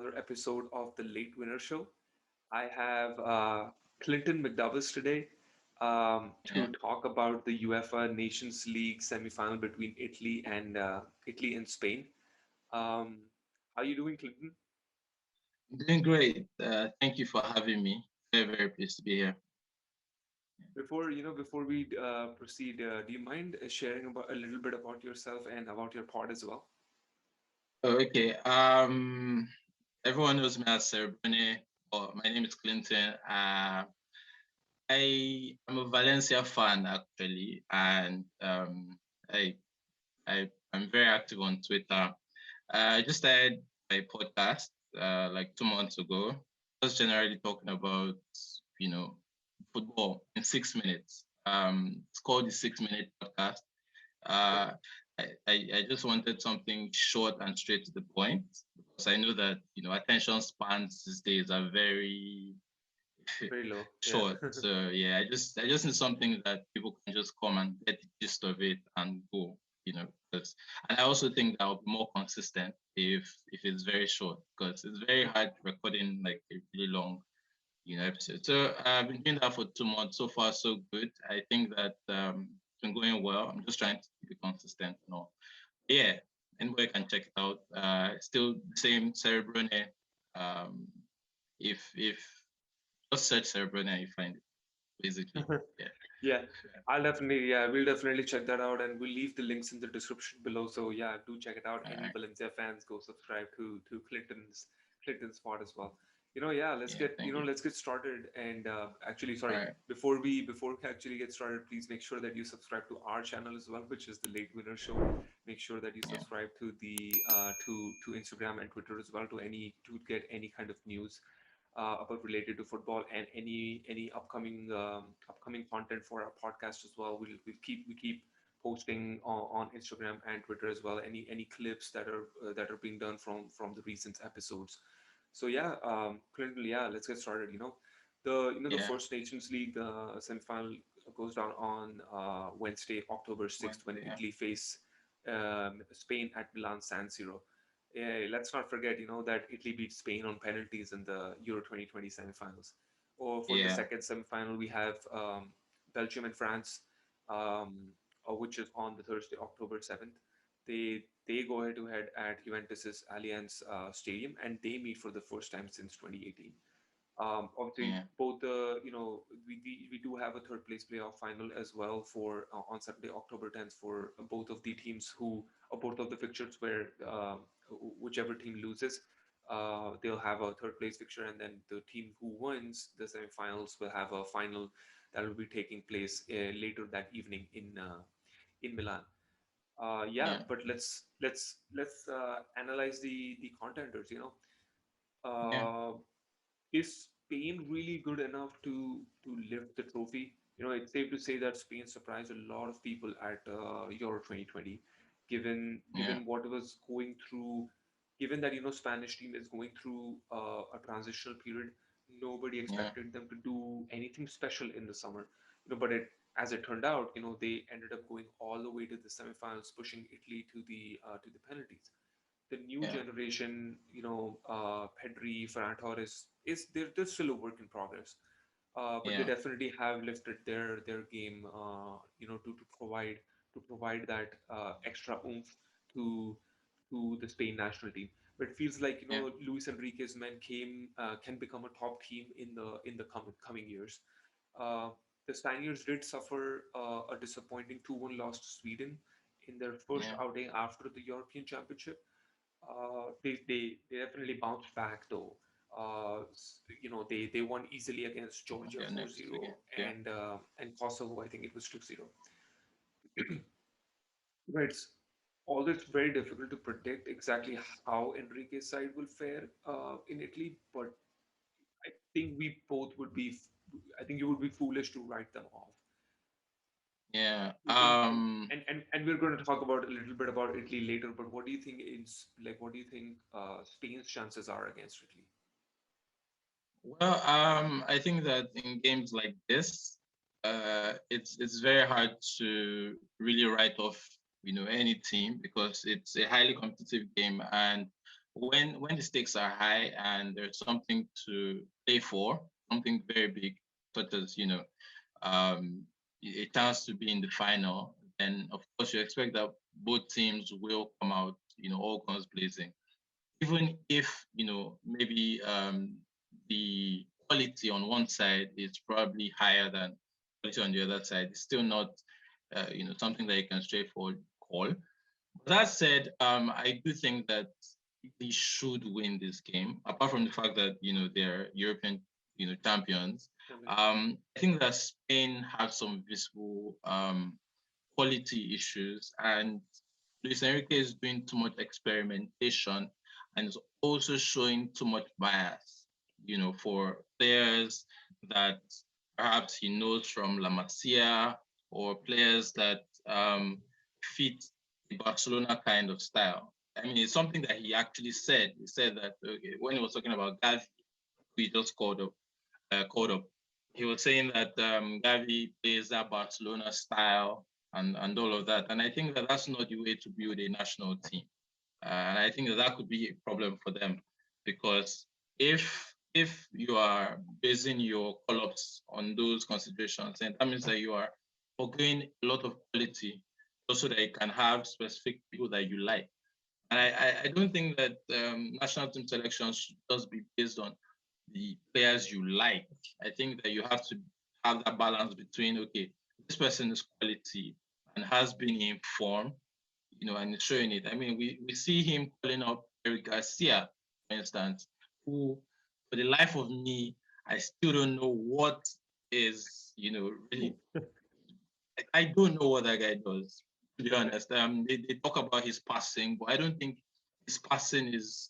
another episode of the Late Winner Show. I have Clinton McDouglas today to Yeah, talk about the UEFA Nations League semifinal between Italy and Spain. Um, how are you doing, Clinton? I'm doing great. Thank you for having me. Very pleased to be here. Before we proceed, do you mind sharing about a little bit about yourself and about your pod as well? Oh, okay. Everyone knows me as 𝗟𝗲𝗧𝗘, or my name is Clinton. I am a Valencia fan actually, and I I'm very active on Twitter. I just started a podcast like 2 months ago. Just generally talking about you know football in 6 minutes. It's called the 6 Minute Podcast. Okay, Uh, I just wanted something short and straight to the point because I know that attention spans these days are very very low. Yeah. short. So yeah, I just need something that people can just come and get the gist of it and go. Because and I also think that will be more consistent if it's very short because it's very hard recording like a really long episode. So I've been doing that for 2 months. So far, so good. I think that it's been going well. I'm just trying to keep it consistent and all. Yeah, anybody can check it out. Still the same 𝗟𝗲𝗧𝗘. Um, if just search 𝗟𝗲𝗧𝗘, you find it basically. Yeah. Yeah, we'll definitely check that out, and we'll leave the links in the description below. So yeah, do check it out. All Any right. Valencia fans, go subscribe to Clinton's pod as well. Yeah, Yeah. Thank you. let's get started. And actually, All sorry, right. before we actually get started, please make sure that you subscribe to our channel as well, which is the Late Winner Show. Make sure that you Yeah. subscribe to the to Instagram and Twitter as well to get any kind of news about related to football and any upcoming content for our podcast as well. We keep posting on Instagram and Twitter as well. Any clips that are being done from the recent episodes. So yeah, Clinton, yeah, let's get started. The Yeah. First Nations League semifinal goes down on Wednesday, October 6th, when Wednesday. Yeah. Italy face Spain at Milan San Siro. Let's not forget, that Italy beat Spain on penalties in the Euro 2020 semifinals. Or for the Yeah. second semifinal, we have Belgium and France, which is on the Thursday, October 7th. They go head to head at Juventus's Allianz Stadium, and they meet for the first time since 2018. Obviously, Yeah. both we do have a third place playoff final as well for on Saturday, October 10th, for both of the teams who both of the fixtures where whichever team loses, they'll have a third place fixture, and then the team who wins the semifinals will have a final that will be taking place later that evening in Milan. Yeah, Yeah. but let's analyze the contenders. Yeah. Uh, is Spain really good enough to lift the trophy? It's safe to say that Spain surprised a lot of people at Euro 2020, Yeah. given what was going through, given that Spanish team is going through a transitional period. Nobody Yeah. expected them to do anything special in the summer, but as it turned out, they ended up going all the way to the semifinals, pushing Italy to the penalties. The new Yeah. generation, 𝗕𝗲𝗓, Ferran Torres, they're still a work in progress. But they Yeah. definitely have lifted their game, to provide that extra oomph to the Spain national team. But it feels like Yeah. Luis Enrique's men can become a top team in the coming years. Uh, the Spaniards did suffer a disappointing 2-1 loss to Sweden in their first Yeah. outing after the European Championship. They definitely bounced back though. They won easily against Georgia Yeah. four Next again. zero Yeah. and Kosovo, I think it was 2-0. Right. It's always very difficult to predict exactly how Enrique's side will fare in Italy, but I think we both would be. I think you would be foolish to write them off. Yeah. And we're going to talk about a little bit about Italy later. But what do you think is like? What do you think Spain's chances are against Italy? Well, I think that in games like this, it's very hard to really write off, any team because it's a highly competitive game. And when the stakes are high and there's something to play for, something very big, such as a chance to be in the final, then of course you expect that both teams will come out, all guns blazing. Even if maybe the quality on one side is probably higher than quality on the other side, it's still not something that you can straightforward call. That said, I do think that they should win this game. Apart from the fact that they're European champions, I think that Spain have some visible quality issues, and Luis Enrique is doing too much experimentation and is also showing too much bias, for players that perhaps he knows from La Masia, or players that fit the Barcelona kind of style. I mean, it's something that he actually said. He said that when he was talking about Gavi, we just called up. He was saying that Gavi plays that Barcelona style and all of that. And I think that that's not the way to build a national team. And I think that that could be a problem for them, because if you are basing your call-ups on those considerations, then that means that you are forgoing a lot of quality, also that you can have specific people that you like. And I don't think that national team selections should just be based on the players you like. I think that you have to have that balance between, okay, this person is quality and has been in form, and showing it. I mean, we see him calling up Eric Garcia, for instance, who, for the life of me, I still don't know what is, really. I don't know what that guy does, to be honest. They talk about his passing, but I don't think his passing is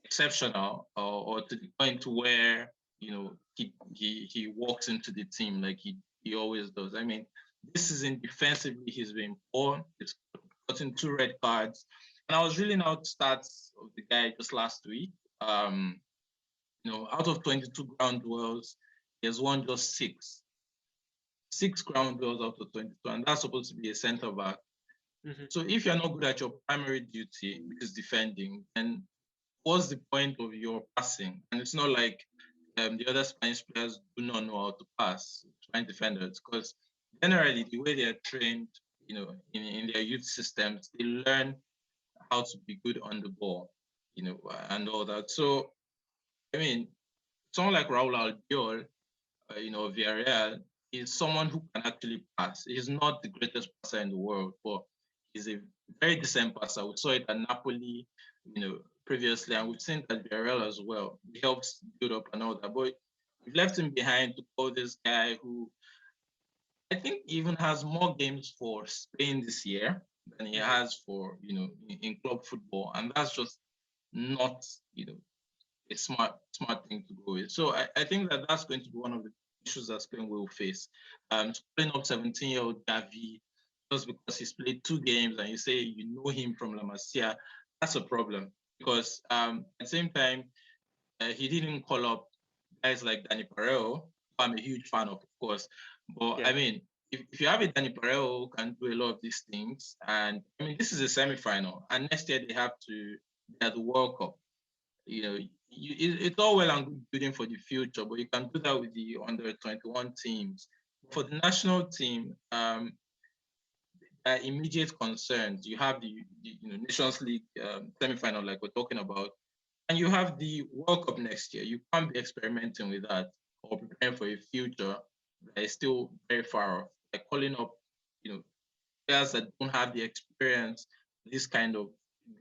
exceptional, or to the point where he walks into the team like he always does. I mean, this season defensively he's been poor. He's gotten 2 red cards, and I was reading out stats of the guy just last week. Out of 22 ground duels, he has won just 6. 6 ground duels out of 22, and that's supposed to be a center back. So if you're not good at your primary duty, which is defending, then what's the point of your passing? And it's not like the other Spanish players do not know how to pass, Spanish defenders, because generally the way they are trained, in their youth systems, they learn how to be good on the ball, and all that. So, I mean, someone like 𝗕𝗲𝗪, Villarreal, is someone who can actually pass. He's not the greatest passer in the world, but he's a very decent passer. We saw it at Napoli, previously, and we've seen that Villarreal as well. He helps build up and all that. But we've left him behind to call this guy who I think even has more games for Spain this year than he has for, in club football. And that's just not, a smart thing to go with. So I think that that's going to be one of the issues that Spain will face. Playing up 17-year-old Gavi just because he's played 2 games and you say you know him from La Masia, that's a problem. Because at the same time, he didn't call up guys like 𝗕𝗲𝗪, who I'm a huge fan of course. But I mean, if you have a 𝗕𝗲𝗪 who can do a lot of these things, and I mean, this is a semi-final, and next year they have the World Cup. It's all well and good building for the future, but you can do that with the under-21 teams. For the national team, immediate concerns. You have the Nations League semi-final, like we're talking about, and you have the World Cup next year. You can't be experimenting with that or preparing for a future that is still very far off. Like calling up, players that don't have the experience in this kind of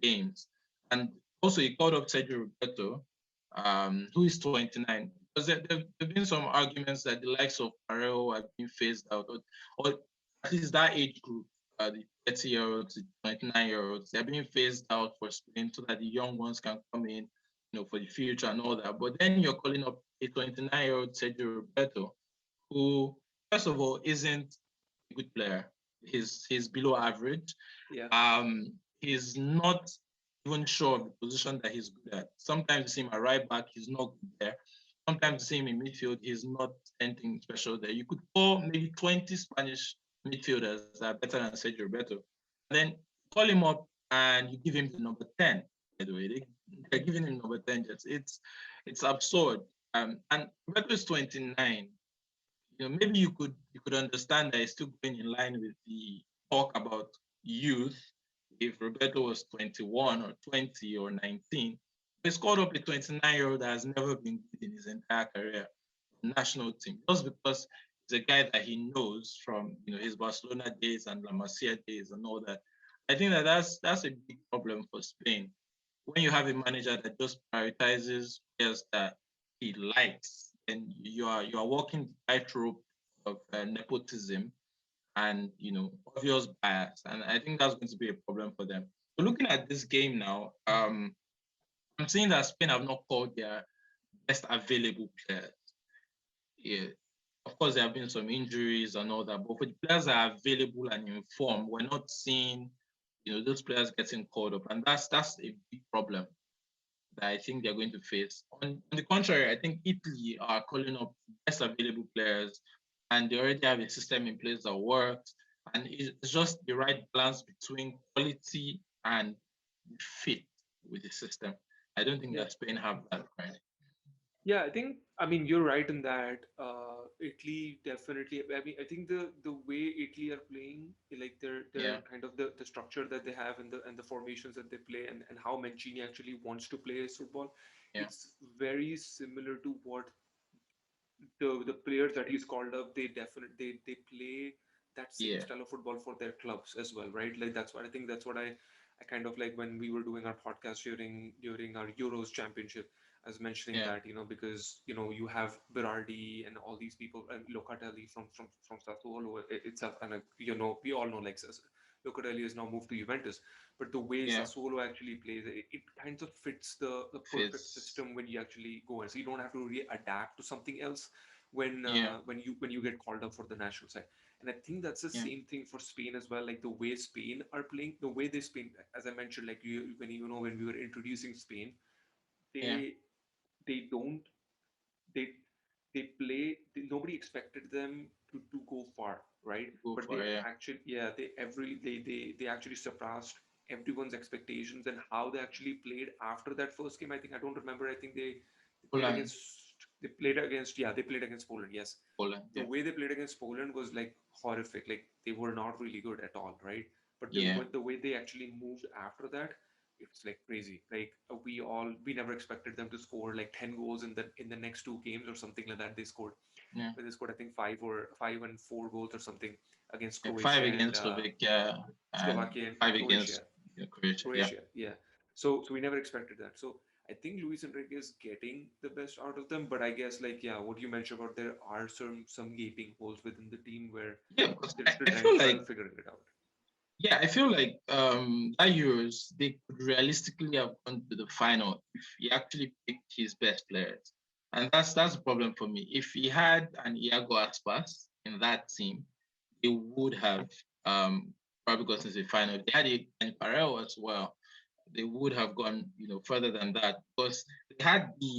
games. And also, he called up 𝗪𝗪𝗪𝗪, who is 29. Because there have been some arguments that the likes of Pareo have been phased out, or at least that age group, the 30-year-olds, the 29-year-olds, they're being phased out for Spain so that the young ones can come in, for the future and all that. But then you're calling up a 29-year-old 𝗪𝗪𝗪𝗪𝗪, who, first of all, isn't a good player. He's below average. Yeah. He's not even sure of the position that he's good at. Sometimes you see him at right back, he's not good there. Sometimes you see him in midfield, he's not anything special there. You could call maybe 20 Spanish midfielders that are better than 𝗪𝗪𝗪𝗪𝗪. Then call him up and you give him the number 10, by the way. they're giving him number 10 just it's absurd. And Roberto is 29. Maybe you could understand that it's still going in line with the talk about youth. If Roberto was 21 or 20 or 19, he's called up a 29-year-old that has never been good in his entire career, national team, just because he's a guy that he knows from his Barcelona days and La Masia days and all that. I think that's a big problem for Spain when you have a manager that just prioritizes players that he likes, and you are walking the tightrope of nepotism and obvious bias, and I think that's going to be a problem for them. So looking at this game now, I'm seeing that Spain have not called their best available players. Yeah, of course there have been some injuries and all that, but for the players that are available and informed, we're not seeing those players getting called up, and that's a big problem that I think they're going to face. On the contrary, I think Italy are calling up best available players, and they already have a system in place that works. And it's just the right balance between quality and fit with the system. I don't think Yeah. that Spain have that right. Yeah, I mean, you're right in that. Italy definitely. I mean, I think the way Italy are playing, like their Yeah, kind of the structure that they have and the formations that they play and how Mancini actually wants to play his football, yeah, it's very similar to what the players that he's called up. They definitely they play that same yeah, style of football for their clubs as well, right? Like that's what I think. That's what I kind of like when we were doing our podcast during our Euros championship. I was mentioning yeah, that, because you have Berardi and all these people and Locatelli from Sassuolo itself, and we all know like Locatelli has now moved to Juventus, but the way yeah. Sassuolo actually plays, it kind of fits the perfect Fits. system when you actually go and so you don't have to really adapt to something else when Yeah, when you get called up for the national side. And I think that's the yeah, same thing for Spain as well. Like the way Spain are playing, the way they Spain, as I mentioned, like when we were introducing Spain, yeah. they they don't they they play nobody expected them to go far, right? Go But for it. they actually surpassed everyone's expectations. And how they actually played after that first game, I don't remember. I think they played Poland, against they played against Poland, yes. Poland. The Yeah, way they played against Poland was like horrific. Like they were not really good at all, right? But yeah, the way they actually moved after that, it's like crazy. Like we never expected them to score like 10 goals in the next two games or something like that. yeah. They scored, I think, five and 4 goals or something against Yeah, five Croatia and against Slovakia and Slovakia and five Croatia. against Croatia. Yeah. Croatia, yeah. So we never expected that. So I think Luis Enrique is getting the best out of them, but I guess like yeah, what you mentioned about there are some gaping holes within the team where Yeah, because they're I, still I trying feel trying like to figure it out. that Euros they could realistically have gone to the final if he actually picked his best players. And that's the problem for me. If he had an ภิăr in that team, they would have probably gotten to the final. If they had a ภิăr as well, they would have gone, further than that because they had the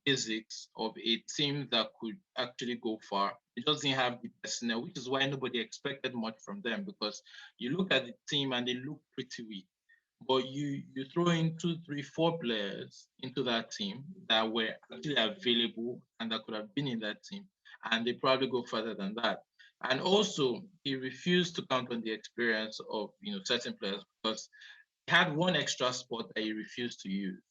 basics of a team that could actually go far. It doesn't have the personnel, which is why nobody expected much from them because you look at the team and they look pretty weak. But you throw in two, three, four players into that team that were actually available and that could have been in that team, and they probably go further than that. And also, he refused to count on the experience of certain players because had one extra spot that he refused to use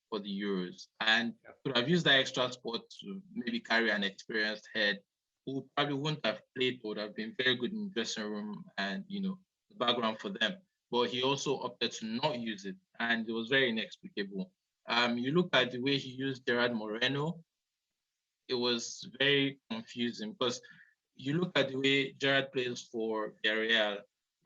for the Euros and Yeah. could have used that extra spot to maybe carry an experienced head who probably wouldn't have played but would have been very good in the dressing room and the background for them. But he also opted to not use it, and it was very inexplicable. You look at the way he used Gerard Moreno, it was very confusing because you look at the way Gerard plays for Villarreal,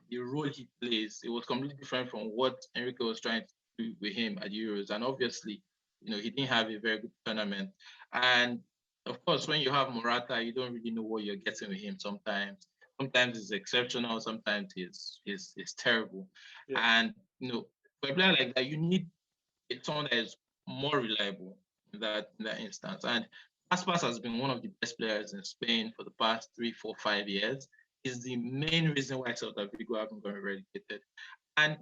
the role he plays, it was completely different from what Enrique was trying to do with him at Euros. And obviously, he didn't have a very good tournament. And of course, when you have Morata, you don't really know what you're getting with him sometimes. Sometimes it's exceptional, sometimes it's terrible. Yeah. And for a player like that, you need someone that is more reliable in that instance. And Aspas has been one of the best players in Spain for the past 3, 4, 5 years. Is the main reason why Celta Vigo haven't gotten relegated. And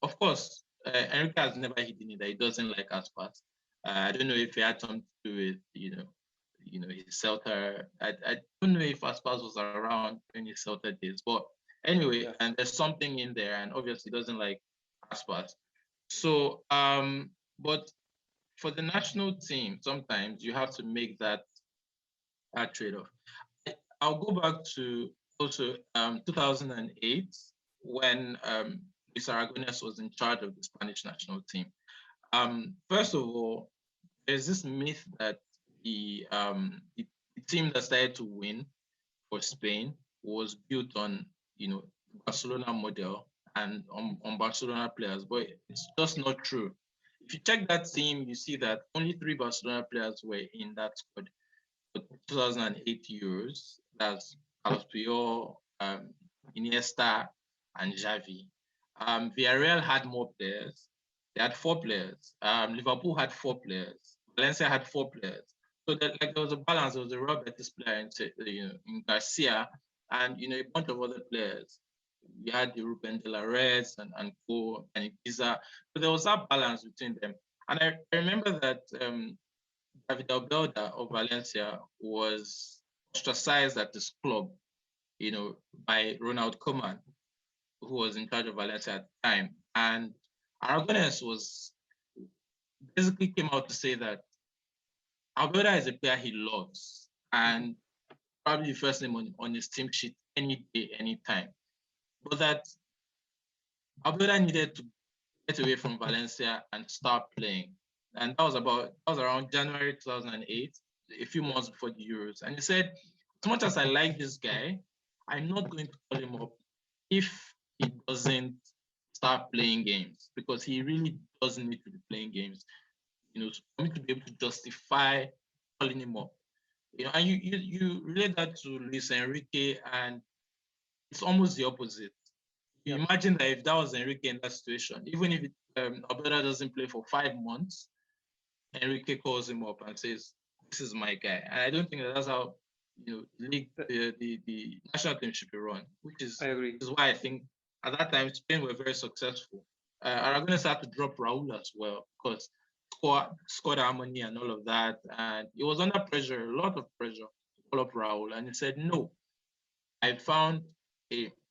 of course, Enrique has never hidden it that he doesn't like Aspas. I don't know if it had something to do with, his Celta. I don't know if Aspas was around in his Celta days, but anyway, Yeah. and there's something in there, and obviously doesn't like Aspas. So, but for the national team, sometimes you have to make that trade-off. I'll go back to also 2008 when Luis Aragonés was in charge of the Spanish national team. First of all, there's this myth that the team that started to win for Spain was built on, Barcelona model and on Barcelona players, but it's just not true. If you check that team, you see that only 3 Barcelona players were in that squad for 2008 Euros. That's Carlos Puyol, Iniesta, and Xavi. Villarreal had more players. They had 4 players. Liverpool had 4 players. Valencia had 4 players. So there was a balance. There was a Real Betis player in Garcia, and a bunch of other players. We had the Ruben de la Rez and Co and Ibiza. So there was that balance between them. And I remember that 𝗕𝗲𝗹𝗹 of Valencia was ostracized at this club, by Ronald Koeman, who was in charge of Valencia at the time. And Aragonés basically came out to say that Alberta is a player he loves and probably the first name on his team sheet any day, anytime. But that Alberta needed to get away from Valencia and start playing. And that was around January 2008, a few months before the Euros. And he said, as much as I like this guy, I'm not going to call him up if he doesn't start playing games, because he really doesn't need to be playing games, for me to be able to justify calling him up. And you relate that to Luis Enrique, and it's almost the opposite. You imagine that if that was Enrique in that situation, even if Alberta doesn't play for 5 months, Enrique calls him up and says, "This is my guy." And I don't think that's how the league, the national team should be run. Which is why I think at that time Spain were very successful. Aragonés had to drop Raúl as well because squad harmony and all of that, and it was under pressure, a lot of pressure to call up Raúl, and he said, "No, I found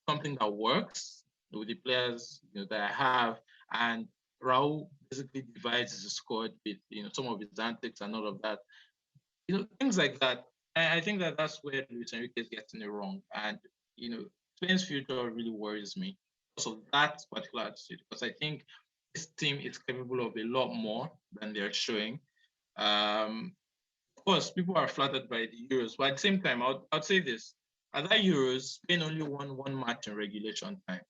something that works with the players that I have," and Raúl basically divides the squad with some of his antics and all of that, things like that. I think that's where Luis Enrique is getting it wrong, and Spain's future really worries me because of that particular attitude. Because I think this team is capable of a lot more than they're showing. Of course, people are flattered by the Euros, but at the same time, I'd say this: at that Euros, Spain only won 1 match in regulation time.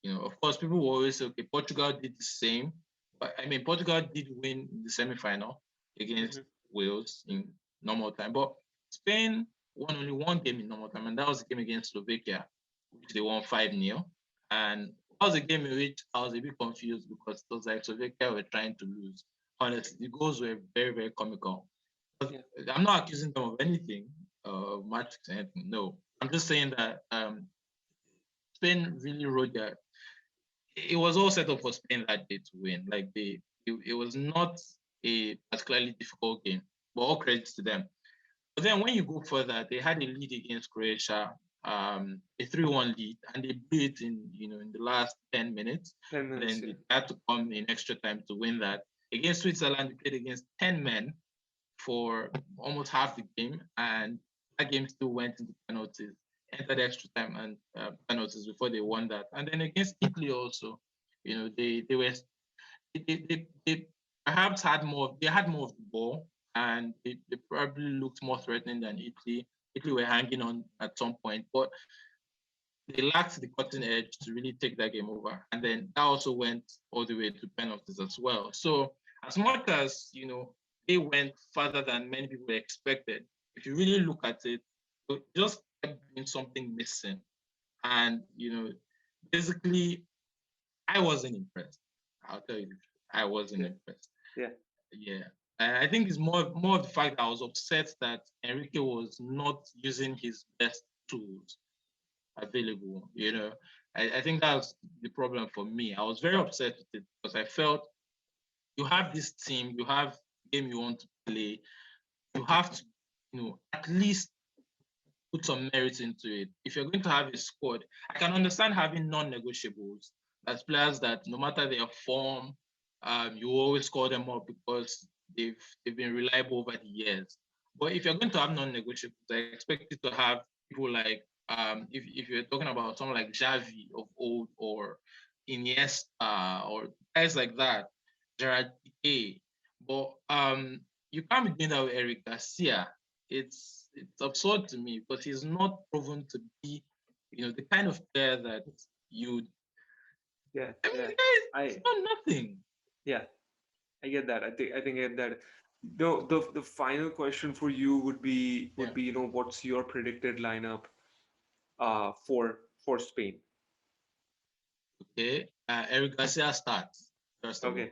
Of course, people will always say, okay, Portugal did the same. But I mean, Portugal did win the semi-final against Wales in normal time. But Spain won only 1 game in normal time, and that was the game against Slovakia, which they won 5-0. And that was a game in which I was a bit confused because it was like Slovakia were trying to lose. Honestly, the goals were very, very comical. I'm not accusing them of anything, match anything. No, I'm just saying that Spain really rode their. It was all set up for Spain that day to win. Like it was not a particularly difficult game, but all credits to them. But then when you go further, they had a lead against Croatia, a 3-1 lead, and they blew it in the last 10 minutes. 10 minutes. And then they had to come in extra time to win that. Against Switzerland, they played against 10 men for almost half the game, and that game still went into penalties, entered extra time and penalties before they won that. And then against Italy also, they perhaps had more. They had more of the ball, and they probably looked more threatening than Italy. Italy were hanging on at some point, but they lacked the cutting edge to really take that game over. And then that also went all the way to penalties as well. So as much as they went further than many people expected, if you really look at it, just kept doing something missing. And basically, I wasn't impressed. I'll tell you, I wasn't impressed. Yeah. I think it's more of the fact that I was upset that Enrique was not using his best tools available. I think that's the problem for me. I was very upset with it because I felt you have this team, you have game you want to play, you have to, at least put some merit into it. If you're going to have a squad, I can understand having non-negotiables. That's players that no matter their form, you always call them up because they've been reliable over the years. But if you're going to have non-negotiables, I expect you to have people like if you're talking about someone like Xavi of old or Iniesta or guys like that, 𝗟𝗧𝗃𝗧𝗃. But you can't be doing that with Eric Garcia. It's absurd to me because he's not proven to be, the kind of player that you. Yeah, I mean, yeah. the guy is I not nothing. Yeah, I get that. I think I get that. No, the final question for you Yeah. would be, what's your predicted lineup for Spain? Okay. Eric Garcia starts first of all. Okay.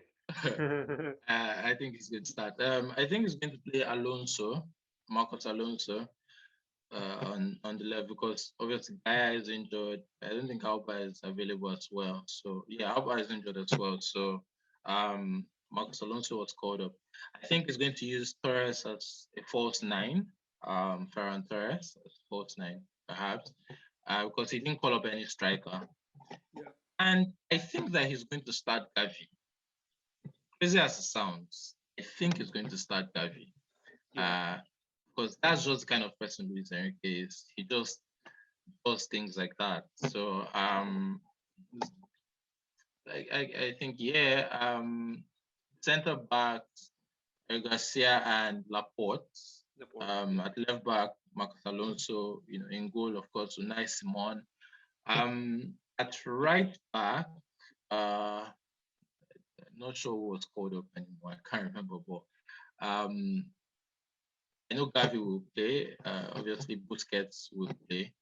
I think he's going to start. I think he's going to play Alonso, Marcos Alonso, on the left because obviously Gaia is injured. I don't think Alba is available as well. So yeah, Alba is injured as well. So Marcos Alonso was called up. I think he's going to use Torres as a false nine. Ferran Torres as false nine, perhaps, because he didn't call up any striker. Yeah. And I think that he's going to start Gavi. Crazy as it sounds, I think he's going to start Gavi. Yeah. Because that's just the kind of person Luis Enrique is. He just does things like that. So I think center backs Garcia and Laporte. At left back Marcos Alonso. In goal of course Unai Simon. At right back, not sure who was called up anymore. I can't remember, but I know Gavi will play. Obviously, Busquets will play.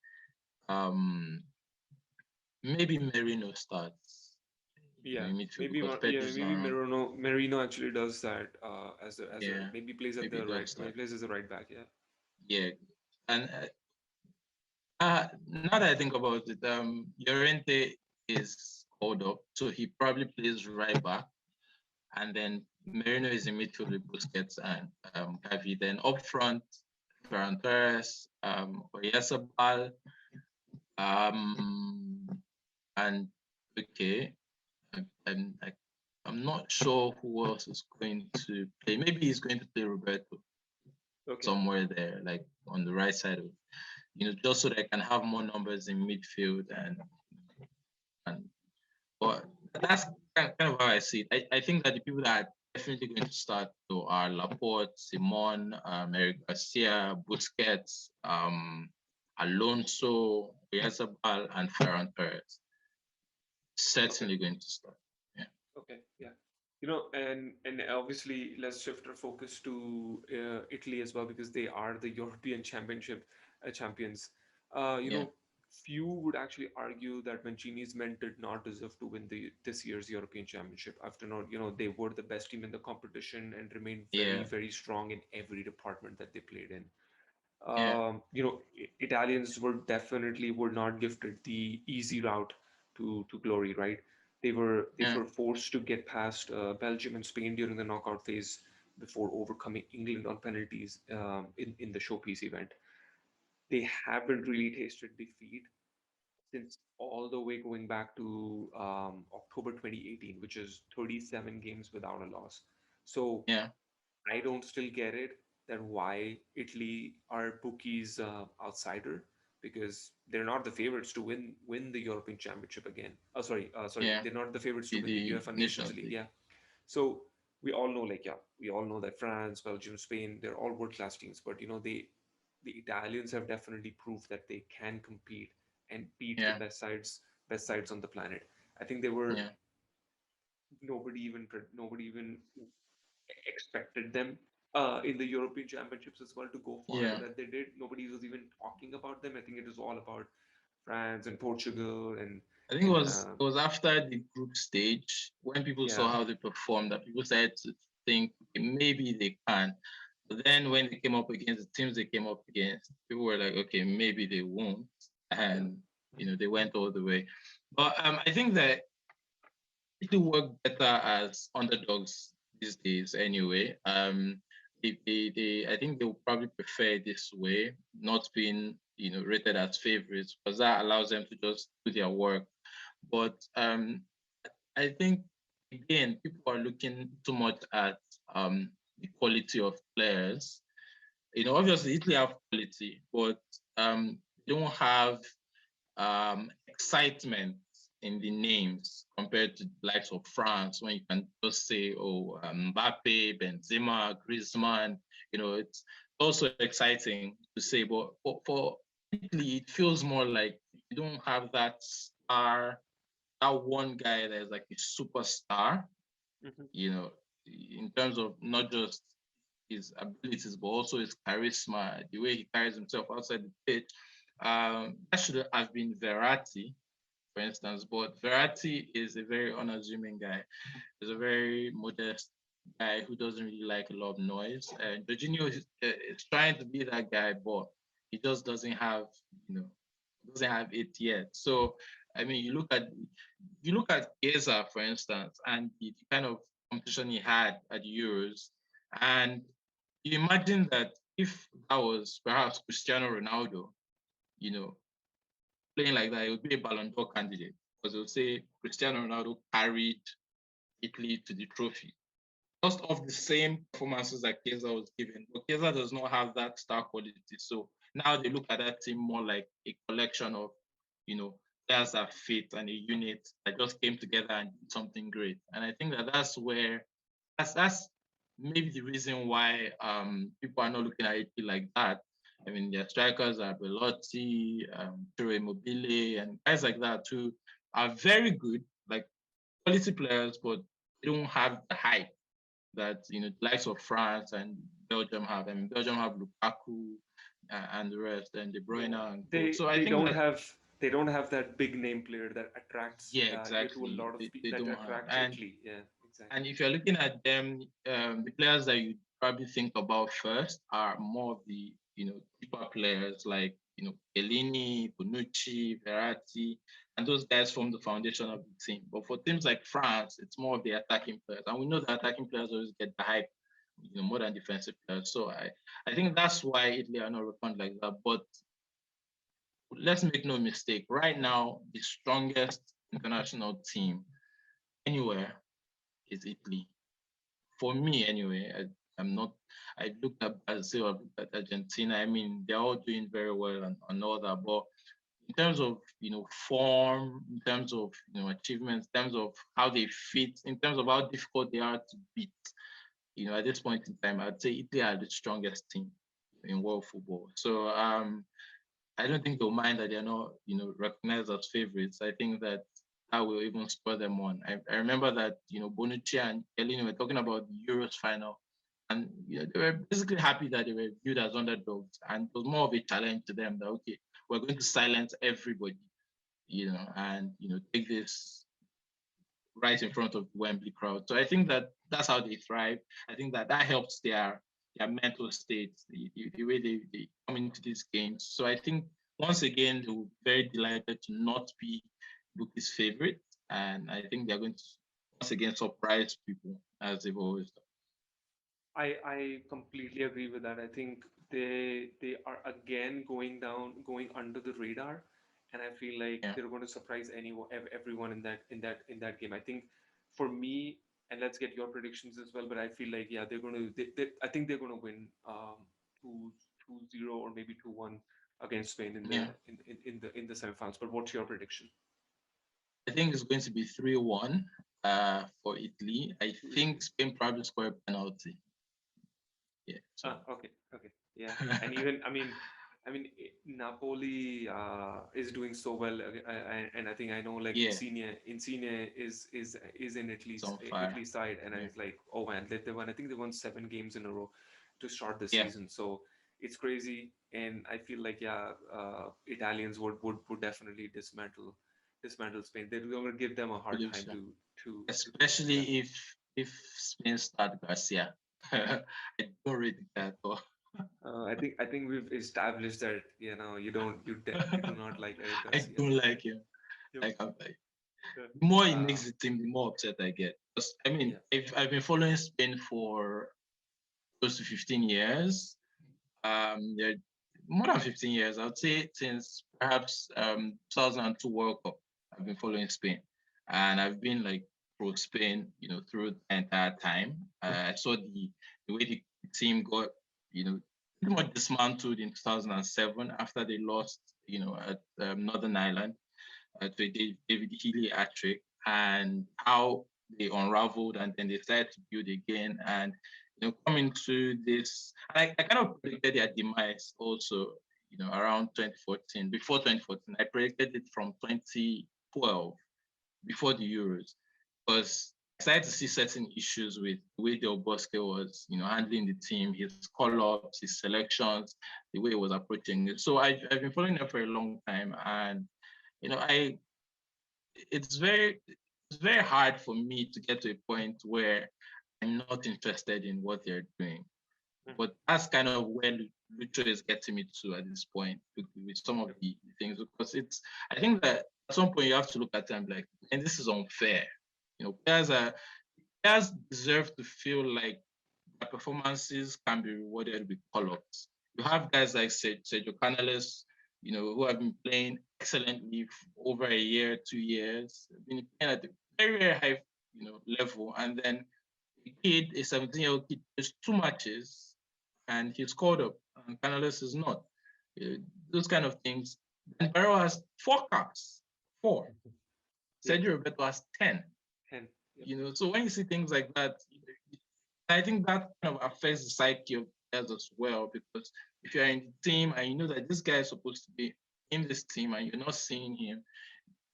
Maybe Merino starts. Yeah, In midfield maybe because Pedro's maybe around. Merino actually does that as a Yeah, maybe plays at maybe the right, does maybe start. plays as a right back. Yeah. Yeah, and now that I think about it, Llorente is called up, so he probably plays right back, and then Merino is in midfield with Busquets and Gavi. Then up front, Ferran Torres, 𝗲𝗓𝗓, and okay, I'm I'm not sure who else is going to play. Maybe he's going to play Roberto Okay. somewhere there, like on the right side of, just so they can have more numbers in midfield and but that's kind of how I see it. I think that the people that are definitely going to start though are Laporte, Simon, Eric Garcia, Busquets, Alonso, 𝗲𝗓𝗓𝗓, and Ferran Torres. Certainly Okay. going to start. Yeah. Okay. Yeah. And obviously let's shift our focus to Italy as well because they are the European Championship champions. You Yeah. know, few would actually argue that Mancini's men did not deserve to win this year's European Championship. After all, they were the best team in the competition and remained very, Yeah. very strong in every department that they played in. Yeah. Italians were not gifted the easy route to glory, right? They were Yeah. forced to get past Belgium and Spain during the knockout phase before overcoming England on penalties in the showpiece event. They haven't really tasted defeat since all the way going back to October 2018, which is 37 games without a loss. So Yeah. I don't still get it that why Italy are bookies outsider because they're not the favorites to win the European Championship again. Oh, sorry, Yeah. they're not the favorites to win the The UEFA Nations Nations League. League. Yeah, so we all know that France, Belgium, Spain, they're all world-class teams, but the Italians have definitely proved that they can compete and beat the Yeah. best sides on the planet. I think they were Yeah. nobody even expected them in the European Championships as well to go far Yeah. that they did. Nobody was even talking about them. I think it was all about France and Portugal and I think and it was after the group stage when people saw yeah, how they performed that people started to think okay, maybe they can. But then when they came up against the teams they came up against, people were like, okay, maybe they won't. yeah, And they went all the way. But I think that it will work better as underdogs these days anyway. I think they'll probably prefer it this way, not being rated as favorites, because that allows them to just do their work. But I think again, people are looking too much at the quality of players. Obviously Italy have quality, but they don't have excitement in the names compared to the likes of France, when you can just say, oh, Mbappe, Benzema, Griezmann. It's also exciting to say, but for Italy, it feels more like you don't have that star, that one guy that is like a superstar, Hmm. you know, in terms of not just his abilities, but also his charisma, the way he carries himself outside the pitch. That should have been Verratti, for instance, but Verratti is a very unassuming guy. He's a very modest guy who doesn't really like a lot of noise. And Jorginho is trying to be that guy, but he just doesn't have it yet. So, I mean, you look at Eza, for instance, and the kind of competition he had at Euros, and you imagine that if that was perhaps Cristiano Ronaldo, you know, playing like that, it would be a Ballon d'Or candidate, because they'll say Cristiano Ronaldo carried Italy to the trophy. Just of the same performances that Chiesa was given, but Chiesa does not have that star quality. So now they look at that team more like a collection of, players that fit and a unit that just came together and did something great. And I think that that's maybe the reason why people are not looking at it like that. I mean, their strikers are Belotti, 𝗕𝗲𝗎𝗓, and guys like that who are very good, like quality players, but they don't have the hype that the likes of France and Belgium have. I mean, Belgium have Lukaku and the rest, and De Bruyne Yeah, and Co. they So I they think don't that have they don't have that big name player that attracts yeah, to a exactly. lot of They people, that don't have, attracts and Italy. Yeah, exactly. And if you're looking at them, the players that you probably think about first are more of the, deeper players like, Chiellini, Bonucci, Verratti, and those guys form the foundation of the team. But for teams like France, it's more of the attacking players. And we know that attacking players always get the hype, more than defensive players. So I think that's why Italy are not reckoned like that. But let's make no mistake, right now, the strongest international team anywhere is Italy. For me anyway, I'm not. I looked at Brazil, I looked at Argentina. I mean, they're all doing very well and all that. But in terms of form, in terms of achievements, in terms of how they fit, in terms of how difficult they are to beat, at this point in time, I'd say Italy are the strongest team in world football. So I don't think they'll mind that they're not recognized as favorites. I think that will even spur them on. I remember that Bonucci and Chiellini were talking about the Euros final, and they were basically happy that they were viewed as underdogs, and it was more of a challenge to them that okay, we're going to silence everybody, and take this right in front of the Wembley crowd. So I think that that's how they thrive. I think that helps their mental state, the way they come into these games. So I think once again they will be very delighted to not be Bookie's favorite, and I think they're going to once again surprise people as they've always done. I completely agree with that. I think they are again going under the radar, and I feel like Yeah, they're going to surprise everyone in that game. I think for me, and let's get your predictions as well. But I feel like yeah, they're going to I think they're going to win 2-0 or maybe 2-1 against Spain yeah. in the semifinals. But what's your prediction? I think it's going to be 3-1 for Italy. I think Spain probably score a penalty. Yeah, so Okay, okay, yeah, and even I mean, Napoli is doing so well, and I think I know like yeah, Insigne is in it's on fire. Italy side, and I Yeah, was like, oh man, they won. I think they won 7 games in a row to start the yeah, season, so it's crazy, and I feel like yeah, Italians would definitely dismantle Spain. They're going to give them a I hard believe time so. to yeah. Especially if Spain start Garcia. I don't rate the guy at all. I think we've established that you know you do not like Eric I Garcia. don't like him. Yep. Like, I'm like, Yeah. the more he makes the team, the more upset I get. Because I mean, Yeah. I've been following Spain for close to 15 years. They're more than 15 years. I would say since perhaps 2002 World Cup, I've been following Spain, and I've been like pro Spain, through the entire time. I saw the way the team got, pretty much dismantled in 2007 after they lost, at Northern Ireland to David Healy hat trick, and how they unraveled and then they started to build again. And coming to this, I kind of predicted their demise also, around 2014. Before 2014, I predicted it from 2012, before the Euros, because I started to see certain issues with the way 𝗕𝗲𝗪 was, handling the team, his call-ups, his selections, the way he was approaching it. So I've been following them for a long time, and I it's very hard for me to get to a point where I'm not interested in what they're doing. Mhm. But that's kind of where Lucho is getting me to at this point with some of Yep. the things, because I think that at some point you have to look at them like, and this is unfair. Players deserve to feel like their performances can be rewarded with call-ups. You have guys like Sergio Canales, who have been playing excellently for over a year, 2 years, been playing at a very, very high, level. And then a 17-year-old kid, plays 2 matches and he's called up, and Canales is not. Uh, those kind of things. And Barrow has 4 caps, 4. Yep. Sergio Roberto has 10. 10. Yep. So when you see things like that, I think that kind of affects the psyche of players as well, because if you're in the team and you know that this guy is supposed to be in this team and you're not seeing him,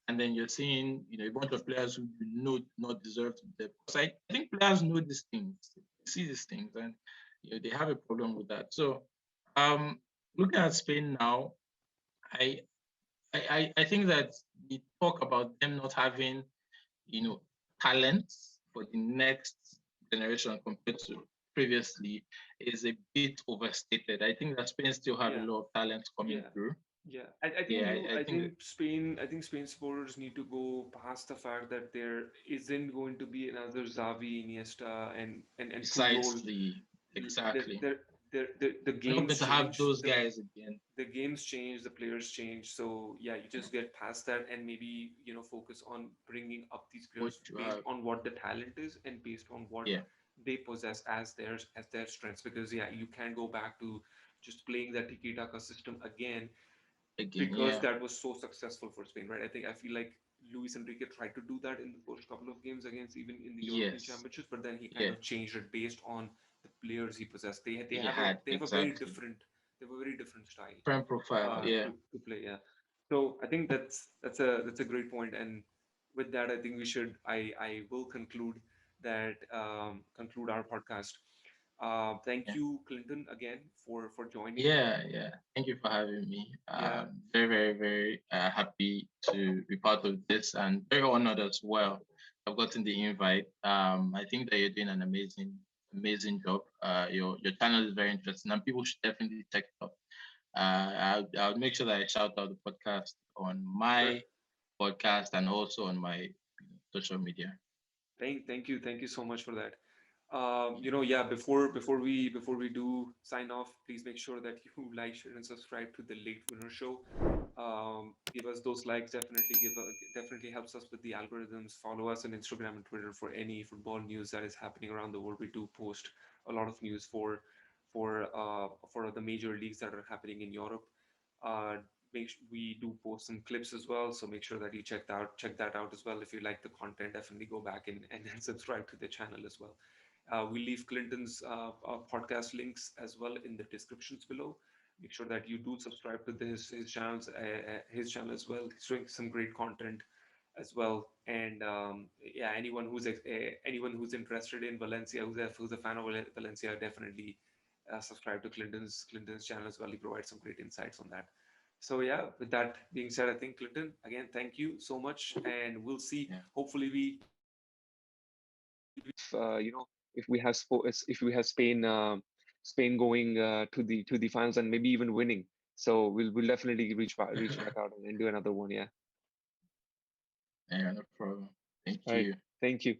and then you're seeing a bunch of players who you know do not deserve to be there. Because I think players know these things, they see these things, and they have a problem with that. So um, looking at Spain now, I, I think that the talk about them not having you know, talent for the next generation compared to previously is a bit overstated. I think that Spain still have a Yeah. lot of talent coming Yeah. through. Yeah, I think Yeah, you. I think I think Spain supporters need to go past the fact that there isn't going to be another Xavi, Iniesta, and Puyol. precisely, The exactly. the We're not games going to have change. those guys again. The games change. The players change. So yeah, you just get past that and maybe focus on bringing up these What players you based have, on what the talent is and based on what yeah, they possess as their strengths. Because yeah, you can't go back to just playing that tiki-taka system again again, because yeah, that was so successful for Spain, right? I feel like Luis Enrique tried to do that in the first couple of games against even in the European yes, Championships, but then he kind yeah, of changed it based on the players he possessed. he had They have a very exactly. different style Prime profile, yeah, to play. Yeah, so I think that's a great point. And with that, I think we should I will conclude that conclude our podcast. Thank yeah. you, Clinton, again for joining. Yeah. Thank you for having me. Yeah, Very, very, very happy to be part of this and very honored as well. I've gotten the invite. I think that you're doing an amazing job. Your channel is very interesting and people should definitely check it out. I'll make sure that I shout out the podcast on sure. my podcast and also on my social media. Thank you so much for that. Yeah, before we do sign off, please make sure that you like, share, and subscribe to the Late Winner Show. Give us those likes. Definitely helps us with the algorithms. Follow us on Instagram and Twitter for any football news that is happening around the world. We do post a lot of news for the major leagues that are happening in Europe. Uh, we do post some clips as well, so make sure that you check that out as well. If you like the content, definitely go back and subscribe to the channel as well. We leave Clinton's podcast links as well in the descriptions below. Make sure that you do subscribe to his channel as well. He's doing some great content as well. And yeah, anyone who's interested in Valencia, who's a fan of Valencia, definitely subscribe to Clinton's channel as well. He provides some great insights on that. So yeah, with that being said, I think Clinton, again, thank you so much, and we'll see. Yeah. Hopefully, if we have Spain going to the finals and maybe even winning. So we'll definitely reach back out and do another one. Yeah. Yeah, no problem. Thank All right. you. Thank you.